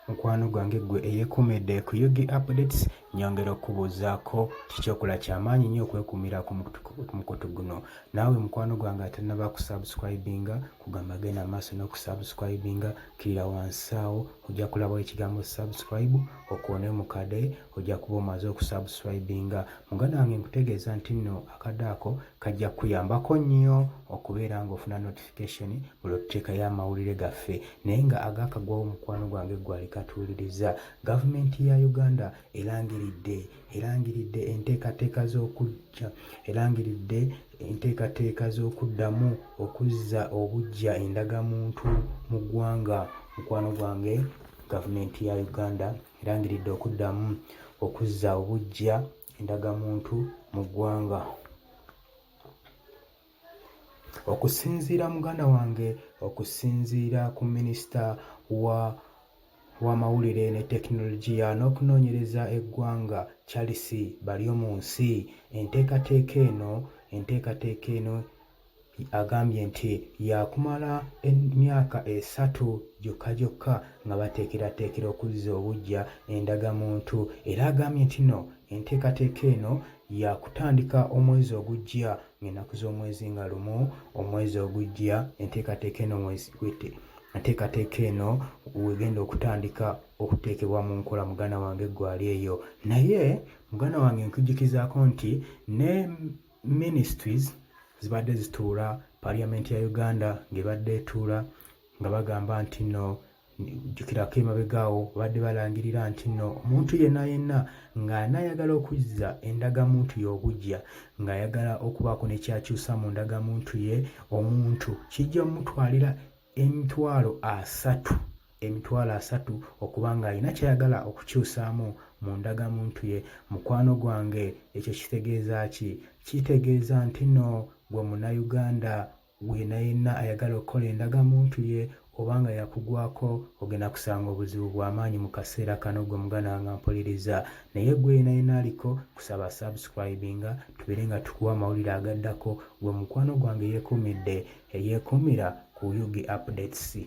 mukwano gwange gwe eyeekuumidde ku Yugi Updates, nyongera okubuuzaako kikyokola ky'amaanyi nnyo okwekumira ku mukutu guno. Naawe mukwano gwange atannaba kusubscribinga, kugamba genda maaso n'okusubscribinga, kirira wansi awo ojja kulabawo ekigambo subscribe, okuwone mu kade ojja kuba omaze okusubscribinga. Muganda wange nkutegeeza nti nno akadde ako kajja kuyambako nnyo okubeera ng'ofuna notification buli tuteekayo amawulire gaffe. Naye nga agaakagwawo mukwano gwange gwali katuuliriza. Gavumenti ya Uganda erangiridde enteekateeka z'okuddamu okuzza obuggya endagamuntu mu ggwanga. Mukwano gwange, gavumenti ya Uganda erangiridde okuddamu okuzza obuggya endagamuntu mu ggwanga. Okusinziira muganda wange, okusinziira ku minisita w'amawulire ne tekinologiya n'okunoonyereza eggwanga Charles Baryomunsi, enteekateeka eno agambye nti yakumala emyaka 3 gyokka nga bateekerateekera okuzza obuggya endagamuntu, era agambye nti no enteekateeka eno yakutandika omwezi ogujja ng'ennaku z'omwezi nga lumu omwezi ogujja. Enteekateeka eno wegenda okutandika okuteekebwa mu nkola. Muganda wange gwali eyo, naye muganda wange nkujjukizaako nti ne ministries zibadde zituula, Parliament ya Uganda ng'ebadde etuula nga bagamba nti no, jjukirako emabegaawo badde balangirira nti no omuntu yenna ng'anaayagala okuzza endagamuntu y'obuggya, ng'ayagala okubaako ne kyakyusa mu ndagamuntu ye, omuntu kijja mutwalira emitwalo 3 okuba ng'alina kyayagala okukyusaamu mu ndagamuntu ye. Mukwano gwange, ekyo kitegeeza ki? Kitegeeza nti no gwe Munnayuganda yenna ayagala okukola endagamuntu ye oba nga yakugwako, ogenda kusanga obuzibu bw'amaanyi mu kaseera kano. Gwe muganda wange mpuliriza, naye gwe yenna aliko kusaba subscribinga, tubeere nga tukuwa amawulire agaddako. Gwe mukwano gwange yeekuumira ku Yugi Updates.